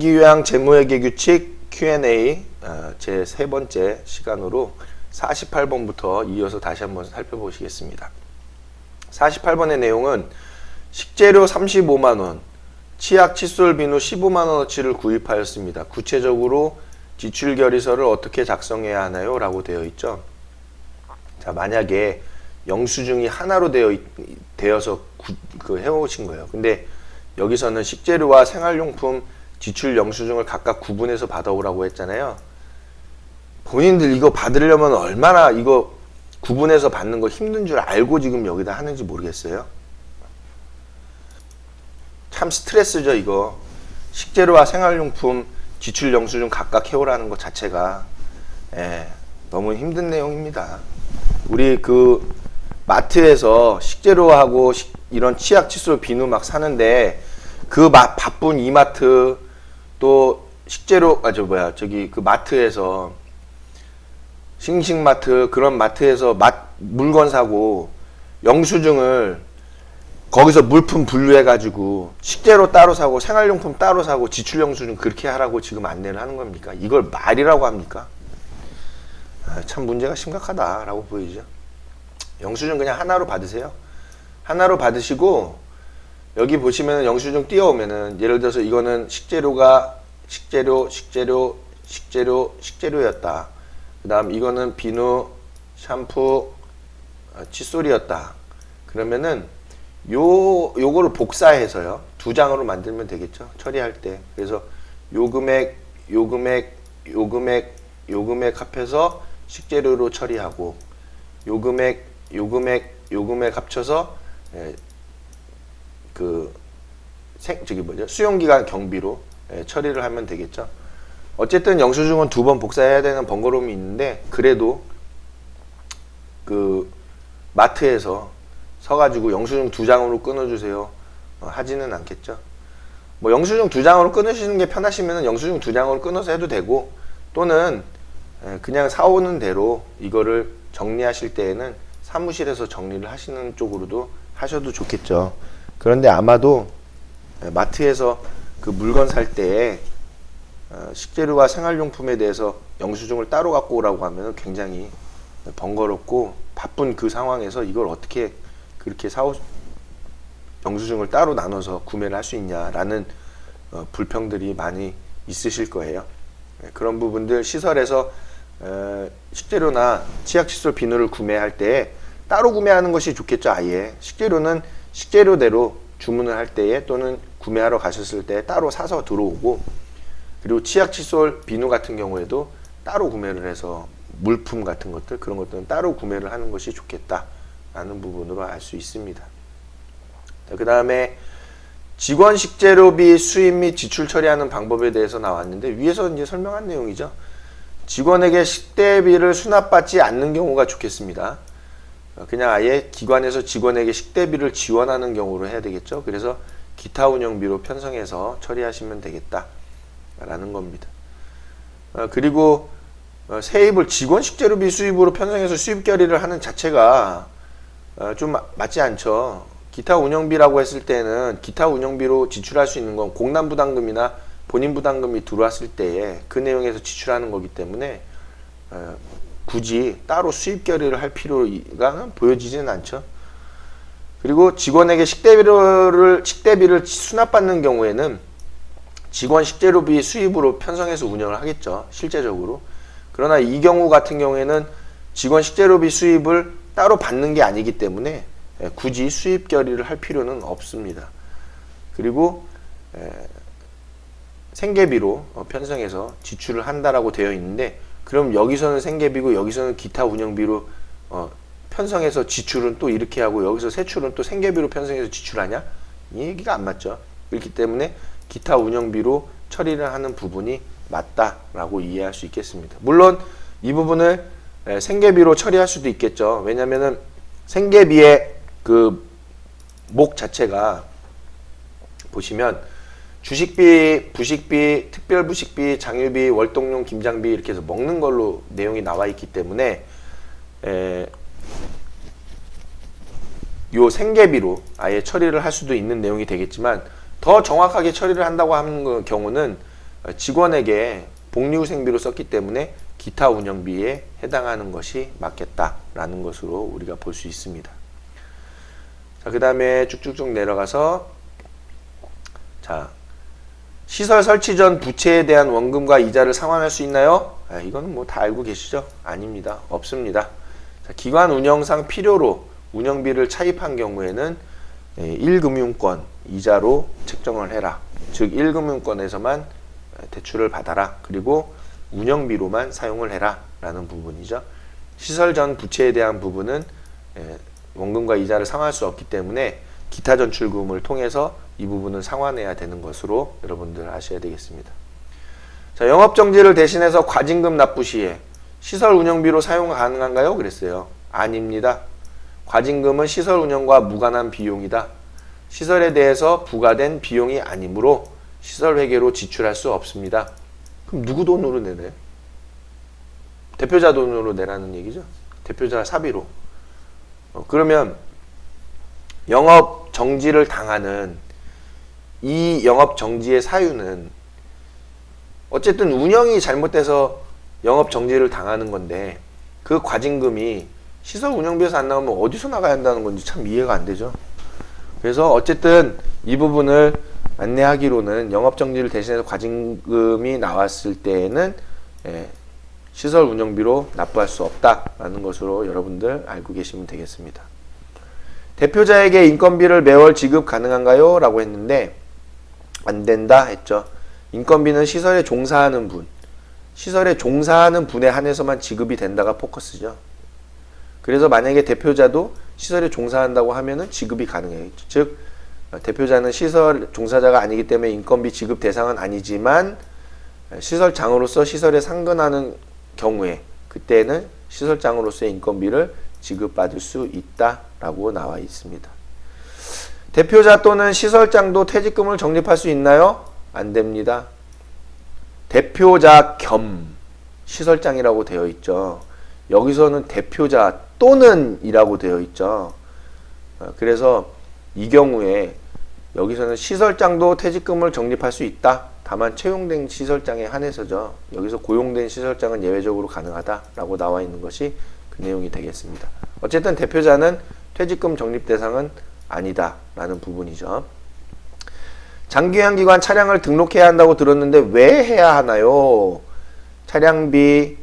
유형 재무회계 규칙 Q&A 제 세 번째 시간으로 48번부터 이어서 다시 한번 살펴보시겠습니다. 48번의 내용은 식재료 35만원, 치약, 칫솔, 비누 15만원어치를 구입하였습니다. 구체적으로 지출결의서를 어떻게 작성해야 하나요? 라고 되어 있죠. 자, 만약에 영수증이 하나로 되어서 해오신 거예요. 근데 여기서는 식재료와 생활용품 지출 영수증을 각각 구분해서 받아오라고 했잖아요. 본인들 이거 받으려면 얼마나 이거 구분해서 받는 거 힘든 줄 알고 지금 여기다 하는지 모르겠어요. 참 스트레스죠, 이거. 식재료와 생활용품 지출 영수증 각각 해오라는 것 자체가 너무 힘든 내용입니다. 우리 그 마트에서 식재료하고 이런 치약, 칫솔, 비누 막 사는데 그 바쁜 이마트 또 식재료 그 마트에서 싱싱마트 그런 마트에서 물건 사고 영수증을 거기서 물품 분류해 가지고 식재료 따로 사고 생활용품 따로 사고 지출 영수증 그렇게 하라고 지금 안내를 하는 겁니까? 이걸 말이라고 합니까? 참 문제가 심각하다라고 보이죠. 영수증 그냥 하나로 받으세요. 하나로 받으시고 여기 보시면 영수증 띄워오면은 예를 들어서 이거는 식재료였다. 그 다음 이거는 비누, 샴푸, 칫솔이었다. 그러면은 요거를 복사해서요. 두 장으로 만들면 되겠죠. 처리할 때. 그래서 요 금액 합해서 식재료로 처리하고 요 금액 합쳐서 수용기간 경비로 처리를 하면 되겠죠. 어쨌든 영수증은 두 번 복사해야 되는 번거로움이 있는데 그래도 그 마트에서 서가지고 영수증 두 장으로 끊어주세요 하지는 않겠죠. 뭐 영수증 두 장으로 끊으시는 게 편하시면 영수증 두 장으로 끊어서 해도 되고 또는 그냥 사오는 대로 이거를 정리하실 때에는 사무실에서 정리를 하시는 쪽으로도 하셔도 좋겠죠. 그런데 아마도 마트에서 그 물건 살 때에 식재료와 생활용품에 대해서 영수증을 따로 갖고 오라고 하면 굉장히 번거롭고 바쁜 그 상황에서 이걸 어떻게 그렇게 영수증을 따로 나눠서 구매를 할 수 있냐라는 불평들이 많이 있으실 거예요. 그런 부분들 시설에서 식재료나 치약, 칫솔, 비누를 구매할 때 따로 구매하는 것이 좋겠죠. 아예 식재료는 식재료대로 주문을 할 때에 또는 구매하러 가셨을 때 따로 사서 들어오고 그리고 치약, 칫솔, 비누 같은 경우에도 따로 구매를 해서 물품 같은 것들 그런 것들은 따로 구매를 하는 것이 좋겠다라는 부분으로 알 수 있습니다. 그 다음에 직원 식재료비 수입 및 지출 처리하는 방법에 대해서 나왔는데 위에서 이제 설명한 내용이죠. 직원에게 식대비를 수납받지 않는 경우가 좋겠습니다. 그냥 아예 기관에서 직원에게 식대비를 지원하는 경우로 해야 되겠죠. 그래서 기타 운영비로 편성해서 처리하시면 되겠다라는 겁니다. 그리고 세입을 직원 식재료비 수입으로 편성해서 수입 결의를 하는 자체가 좀 맞지 않죠. 기타 운영비라고 했을 때는 기타 운영비로 지출할 수 있는 건 공납부담금이나 본인부담금이 들어왔을 때에 그 내용에서 지출하는 거기 때문에 굳이 따로 수입 결의를 할 필요가 보여지지는 않죠. 그리고 직원에게 식대비를 수납받는 경우에는 직원 식재료비 수입으로 편성해서 운영을 하겠죠. 실제적으로. 그러나 이 경우 같은 경우에는 직원 식재료비 수입을 따로 받는 게 아니기 때문에 굳이 수입 결의를 할 필요는 없습니다. 그리고 생계비로 편성해서 지출을 한다라고 되어 있는데 그럼 여기서는 생계비고 여기서는 기타 운영비로 편성해서 지출은 또 이렇게 하고 여기서 세출은 또 생계비로 편성해서 지출하냐? 이 얘기가 안 맞죠. 그렇기 때문에 기타 운영비로 처리를 하는 부분이 맞다라고 이해할 수 있겠습니다. 물론 이 부분을 생계비로 처리할 수도 있겠죠. 왜냐면은 생계비의 그 목 자체가 보시면 주식비, 부식비, 특별부식비, 장유비, 월동용, 김장비 이렇게 해서 먹는 걸로 내용이 나와 있기 때문에 요 생계비로 아예 처리를 할 수도 있는 내용이 되겠지만 더 정확하게 처리를 한다고 하는 경우는 직원에게 복리후생비로 썼기 때문에 기타 운영비에 해당하는 것이 맞겠다라는 것으로 우리가 볼 수 있습니다. 자, 그 다음에 쭉쭉쭉 내려가서 자, 시설 설치 전 부채에 대한 원금과 이자를 상환할 수 있나요? 이거는 뭐 다 알고 계시죠? 아닙니다. 없습니다. 자, 기관 운영상 필요로 운영비를 차입한 경우에는 1금융권 이자로 책정을 해라. 즉 1금융권에서만 대출을 받아라. 그리고 운영비로만 사용을 해라 라는 부분이죠. 시설 전 부채에 대한 부분은 원금과 이자를 상환할 수 없기 때문에 기타 전출금을 통해서 이 부분을 상환해야 되는 것으로 여러분들 아셔야 되겠습니다. 자, 영업정지를 대신해서 과징금 납부 시에 시설 운영비로 사용 가능한가요? 그랬어요. 아닙니다. 과징금은 시설 운영과 무관한 비용이다. 시설에 대해서 부과된 비용이 아니므로 시설 회계로 지출할 수 없습니다. 그럼 누구 돈으로 내나요? 대표자 돈으로 내라는 얘기죠. 대표자 사비로. 그러면 영업 정지를 당하는 이 영업 정지의 사유는 어쨌든 운영이 잘못돼서 영업 정지를 당하는 건데 그 과징금이 시설 운영비에서 안 나오면 어디서 나가야 한다는 건지 참 이해가 안 되죠. 그래서 어쨌든 이 부분을 안내하기로는 영업정지를 대신해서 과징금이 나왔을 때에는 시설 운영비로 납부할 수 없다라는 것으로 여러분들 알고 계시면 되겠습니다. 대표자에게 인건비를 매월 지급 가능한가요? 라고 했는데 안 된다 했죠. 인건비는 시설에 종사하는 분, 시설에 종사하는 분에 한해서만 지급이 된다가 포커스죠. 그래서 만약에 대표자도 시설에 종사한다고 하면은 지급이 가능해요. 즉 대표자는 시설 종사자가 아니기 때문에 인건비 지급 대상은 아니지만 시설장으로서 시설에 상근하는 경우에 그때는 시설장으로서의 인건비를 지급받을 수 있다라고 나와 있습니다. 대표자 또는 시설장도 퇴직금을 적립할 수 있나요? 안 됩니다. 대표자 겸 시설장이라고 되어 있죠. 여기서는 대표자 또는 이라고 되어 있죠. 그래서 이 경우에 여기서는 시설장도 퇴직금을 적립할 수 있다. 다만 채용된 시설장에 한해서죠. 여기서 고용된 시설장은 예외적으로 가능하다라고 나와 있는 것이 그 내용이 되겠습니다. 어쨌든 대표자는 퇴직금 적립 대상은 아니다라는 부분이죠. 장기유한기관 차량을 등록해야 한다고 들었는데 왜 해야 하나요? 차량비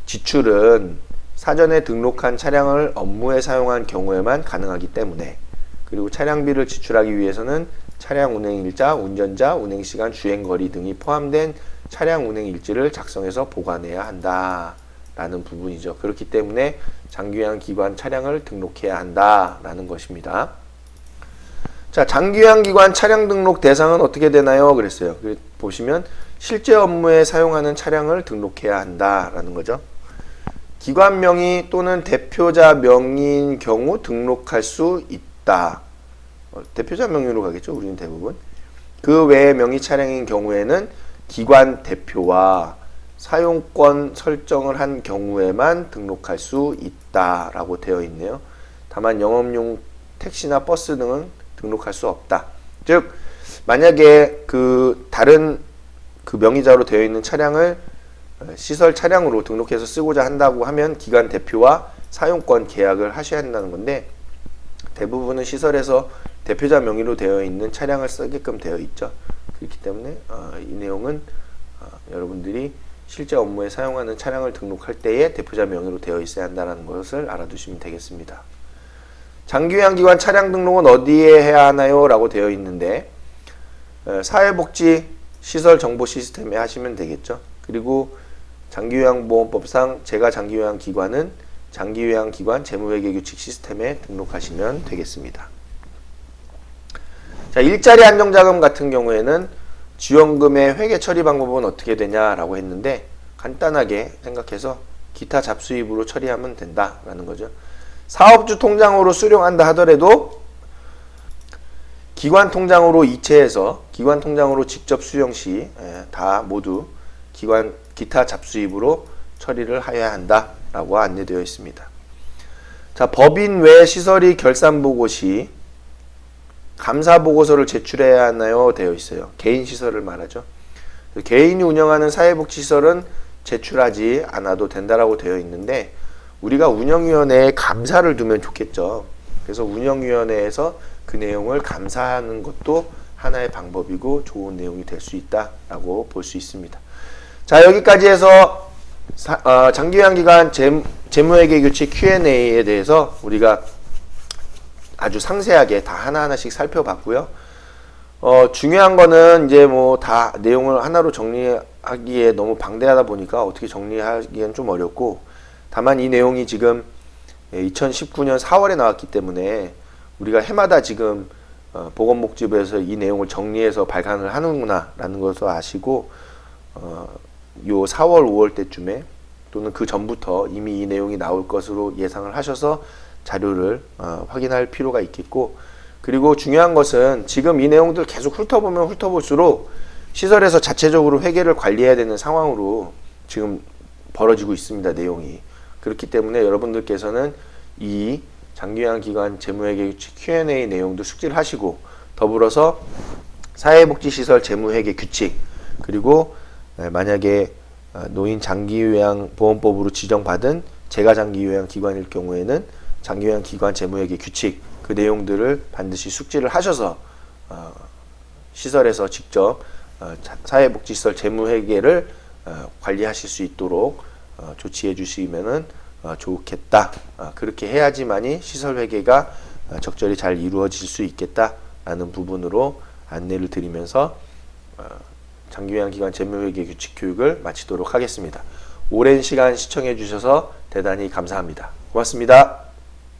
지출은 사전에 등록한 차량을 업무에 사용한 경우에만 가능하기 때문에 그리고 차량비를 지출하기 위해서는 차량 운행일자, 운전자, 운행시간, 주행거리 등이 포함된 차량 운행일지를 작성해서 보관해야 한다라는 부분이죠. 그렇기 때문에 장기유한기관 차량을 등록해야 한다라는 것입니다. 자, 장기유한기관 차량 등록 대상은 어떻게 되나요? 그랬어요. 보시면 실제 업무에 사용하는 차량을 등록해야 한다라는 거죠. 기관 명의 또는 대표자 명의인 경우 등록할 수 있다. 대표자 명의로 가겠죠. 우리는 대부분. 그 외의 명의 차량인 경우에는 기관 대표와 사용권 설정을 한 경우에만 등록할 수 있다라고 되어 있네요. 다만 영업용 택시나 버스 등은 등록할 수 없다. 즉 만약에 그 다른 그 명의자로 되어 있는 차량을 시설 차량으로 등록해서 쓰고자 한다고 하면 기관 대표와 사용권 계약을 하셔야 한다는 건데 대부분은 시설에서 대표자 명의로 되어 있는 차량을 쓰게끔 되어 있죠. 그렇기 때문에 이 내용은 여러분들이 실제 업무에 사용하는 차량을 등록할 때에 대표자 명의로 되어 있어야 한다는 것을 알아두시면 되겠습니다. 장기유한기관 차량 등록은 어디에 해야 하나요? 라고 되어 있는데 사회복지 시설 정보 시스템에 하시면 되겠죠. 그리고 장기요양보험법상 제가 장기요양기관은 장기요양기관 재무회계규칙 시스템에 등록하시면 되겠습니다. 자, 일자리 안정자금 같은 경우에는 지원금의 회계 처리 방법은 어떻게 되냐라고 했는데 간단하게 생각해서 기타 잡수입으로 처리하면 된다라는 거죠. 사업주 통장으로 수령한다 하더라도 기관 통장으로 이체해서 기관 통장으로 직접 수령 시 다 모두 기타 잡수입으로 처리를 하여야 한다라고 안내되어 있습니다. 자, 법인 외 시설이 결산보고 시 감사보고서를 제출해야 하나요? 되어 있어요. 개인 시설을 말하죠. 개인이 운영하는 사회복지시설은 제출하지 않아도 된다라고 되어 있는데 우리가 운영위원회에 감사를 두면 좋겠죠. 그래서 운영위원회에서 그 내용을 감사하는 것도 하나의 방법이고 좋은 내용이 될 수 있다라고 볼 수 있습니다. 자, 여기까지 해서 장기요양기관 재무회계규칙 Q&A에 대해서 우리가 아주 상세하게 다 하나하나씩 살펴봤고요. 중요한 거는 이제 뭐 다 내용을 하나로 정리하기에 너무 방대하다 보니까 어떻게 정리하기엔 좀 어렵고, 다만 이 내용이 지금 2019년 4월에 나왔기 때문에 우리가 해마다 지금 보건복지부에서 이 내용을 정리해서 발간을 하는구나 라는 것을 아시고, 요 4월 5월 때쯤에 또는 그 전부터 이미 이 내용이 나올 것으로 예상을 하셔서 자료를 확인할 필요가 있겠고, 그리고 중요한 것은 지금 이 내용들 계속 훑어보면 훑어볼수록 시설에서 자체적으로 회계를 관리해야 되는 상황으로 지금 벌어지고 있습니다, 내용이. 그렇기 때문에 여러분들께서는 이 장기요양기관 재무회계규칙 Q&A 내용도 숙지를 하시고, 더불어서 사회복지시설 재무회계 규칙, 그리고 만약에 노인 장기요양보험법으로 지정받은 재가장기요양기관일 경우에는 장기요양기관 재무회계 규칙, 그 내용들을 반드시 숙지를 하셔서 시설에서 직접 사회복지시설 재무회계를 관리하실 수 있도록 조치해 주시면은 좋겠다. 그렇게 해야지만이 시설회계가 적절히 잘 이루어질 수 있겠다라는 부분으로 안내를 드리면서 장기요양기관 재무회계 규칙 교육을 마치도록 하겠습니다. 오랜 시간 시청해 주셔서 대단히 감사합니다. 고맙습니다.